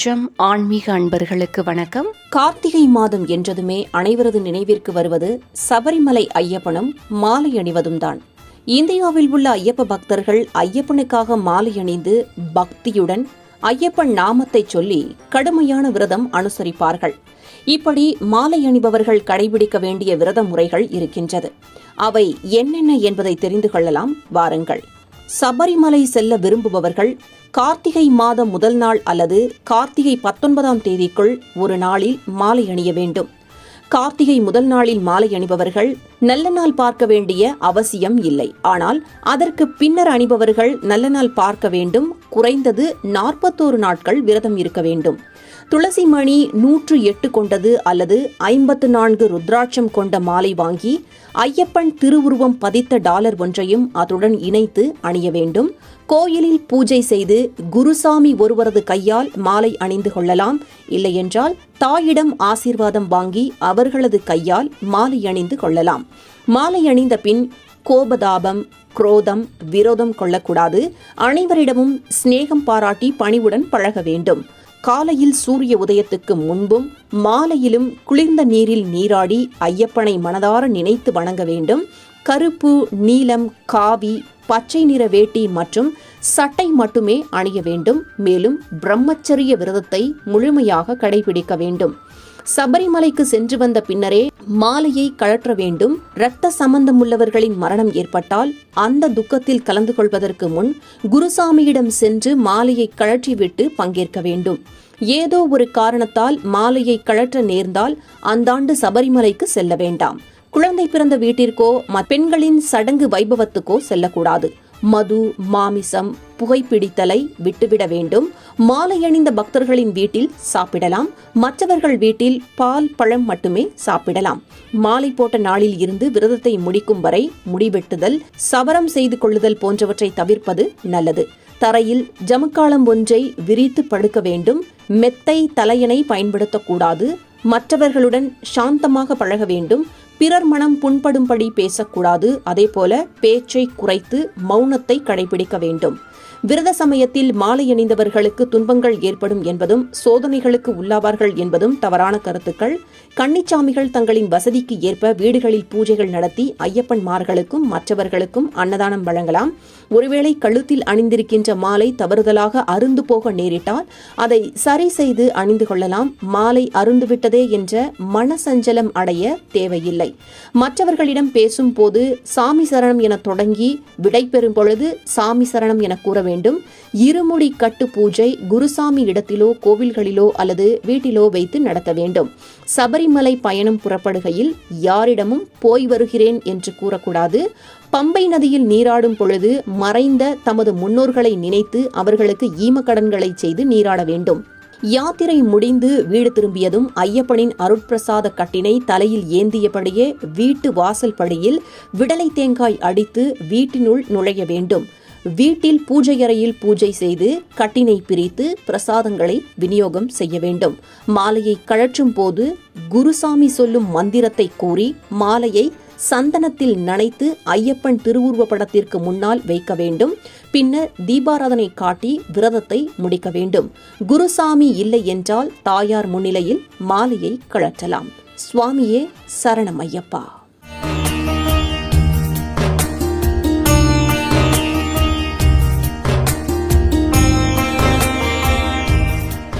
ஜம் ஆன்மீக அன்பர்களுக்கு வணக்கம். கார்த்திகை மாதம் என்றதுமே அனைவரது நினைவிற்கு வருவது சபரிமலை ஐயப்பனும் மாலை அணிவதும் தான். இந்தியாவில் உள்ள ஐயப்ப பக்தர்கள் ஐயப்பனுக்காக மாலை அணிந்து பக்தியுடன் ஐயப்பன் நாமத்தை சொல்லி கடுமையான விரதம் அனுசரிப்பார்கள். இப்படி மாலை அணிபவர்கள் கடைபிடிக்க வேண்டிய விரத முறைகள் இருக்கின்றது. அவை என்னென்ன என்பதை தெரிந்து கொள்ளலாம் வாருங்கள். சபரிமலை செல்ல விரும்புபவர்கள் கார்த்திகை மாதம் முதல் நாள் அல்லது கார்த்திகை 19ஆம் தேதிக்குள் ஒரு நாளில் மாலை அணிய வேண்டும். கார்த்திகை முதல் நாளில் மாலை அணிபவர்கள் நல்ல நாள் பார்க்க வேண்டிய அவசியம் இல்லை. ஆனால் அதற்கு பின்னர் அணிபவர்கள் நல்ல நாள் பார்க்க வேண்டும். குறைந்தது 41 நாட்கள் விரதம் இருக்க வேண்டும். துளசி மணி 108 கொண்டது அல்லது 54 ருத்ராட்சம் கொண்ட மாலை வாங்கி ஐயப்பன் திருவுருவம் பதித்த டாலர் ஒன்றையும் அதுடன் இணைத்து அணிய வேண்டும். கோயிலில் பூஜை செய்து குருசாமி ஒருவரது கையால் மாலை அணிந்து கொள்ளலாம். இல்லையென்றால் தாயிடம் ஆசீர்வாதம் வாங்கி அவர்களது கையால் மாலை அணிந்து கொள்ளலாம். மாலை அணிந்த பின் கோபதாபம், குரோதம், விரோதம் கொள்ளக்கூடாது. அனைவரிடமும் சிநேகம் பாராட்டி பணிவுடன் பழக வேண்டும். காலையில் சூரிய உதயத்துக்கு முன்பும் மாலையிலும் குளிர்ந்த நீரில் நீராடி ஐயப்பனை மனதார நினைத்து வணங்க வேண்டும். கருப்பு, நீலம், காவி, பச்சை நிற வேட்டி மற்றும் சட்டை மட்டுமே அணிய வேண்டும். மேலும் பிரம்மச்சரிய விரதத்தை முழுமையாக கடைபிடிக்க வேண்டும். சபரிமலைக்கு சென்று வந்த பின்னரே மாலையை கழற்ற வேண்டும். இரத்த சம்பந்தமுள்ளவர்களின் மரணம் ஏற்பட்டால் அந்த துக்கத்தில் கலந்து கொள்வதற்கு முன் குருசாமியிடம் சென்று மாலையை கழற்றிவிட்டு பங்கேற்க வேண்டும். ஏதோ ஒரு காரணத்தால் மாலையை கழற்ற நேர்ந்தால் அந்த ஆண்டு சபரிமலைக்கு செல்ல வேண்டாம். குழந்தை பிறந்த வீட்டிற்கோ பெண்களின் சடங்கு வைபவத்துக்கோ செல்லக்கூடாது. மது, மாமிசம், புகைப்பிடித்தலை விட்டுவிட வேண்டும். மாலை அணிந்த பக்தர்களின் வீட்டில் சாப்பிடலாம். மற்றவர்கள் வீட்டில் பால், பழம் மட்டுமே சாப்பிடலாம். மாலை போட்ட நாளில் இருந்து விரதத்தை முடிக்கும் வரை முடிவெட்டுதல், சவரம் செய்து கொள்ளுதல் போன்றவற்றை தவிர்ப்பது நல்லது. தரையில் ஜமுக்காலம் ஒன்றை விரித்து படுக்க வேண்டும். மெத்தை, தலையணை பயன்படுத்தக்கூடாது. மற்றவர்களுடன் சாந்தமாக பழக வேண்டும். பிறர் மனம் புண்படும்படி பேசக்கூடாது. அதேபோல பேச்சை குறைத்து மௌனத்தை கடைபிடிக்க வேண்டும். விரத சமயத்தில் மாலை அணிந்தவர்களுக்கு துன்பங்கள் ஏற்படும் என்பதும் சோதனைகளுக்கு உள்ளாவார்கள் என்பதும் தவறான கருத்துக்கள். கன்னிச்சாமிகள் தங்களின் வசதிக்கு ஏற்ப வீடுகளில் பூஜைகள் நடத்தி ஐயப்பன்மார்களுக்கும் மற்றவர்களுக்கும் அன்னதானம் வழங்கலாம். ஒருவேளை கழுத்தில் அணிந்திருக்கின்ற மாலை தவறுதலாக அருந்து போக நேரிட்டால் அதை சரி செய்து அணிந்து கொள்ளலாம். மாலை அருந்துவிட்டதே என்ற மனசஞ்சலம் அடைய தேவையில்லை. மற்றவர்களிடம் பேசும் போது சாமி சரணம் என தொடங்கி விடை பெறும் பொழுது சாமி சரணம் என கூற வேண்டும். இருமுடி கட்டு பூஜை குருசாமி இடத்திலோ கோவில்களிலோ அல்லது வீட்டிலோ வைத்து நடத்த வேண்டும். சபரிமலை பயணம் புறப்படுகையில் யாரிடமும் போய் வருகிறேன் என்று கூறக்கூடாது. பம்பை நதியில் நீராடும் பொழுது மறைந்த தமது முன்னோர்களை நினைத்து அவர்களுக்கு ஈமக்கடன்களை செய்து நீராட வேண்டும். யாத்திரை முடிந்து வீடு திரும்பியதும் ஐயப்பனின் அருட்பிரசாத கட்டினை தலையில் ஏந்தியபடியே வீட்டு வாசல் படியில் விடலை தேங்காய் அடித்து வீட்டினுள் நுழைய வேண்டும். வீட்டில் பூஜையறையில் பூஜை செய்து கட்டினை பிரித்து பிரசாதங்களை விநியோகம் செய்ய வேண்டும். மாலையை கழற்றும் போது குருசாமி சொல்லும் மந்திரத்தை கூறி மாலையை சந்தனத்தில் நனைத்து ஐயப்பன் திருவுருவ படத்திற்கு முன்னால் வைக்க வேண்டும். பின்னர் தீபாராதனை காட்டி விரதத்தை முடிக்க வேண்டும். குருசாமி இல்லை என்றால் தாயார் முன்னிலையில் மாலையை கழற்றலாம். சுவாமியே சரணம் ஐயப்பா.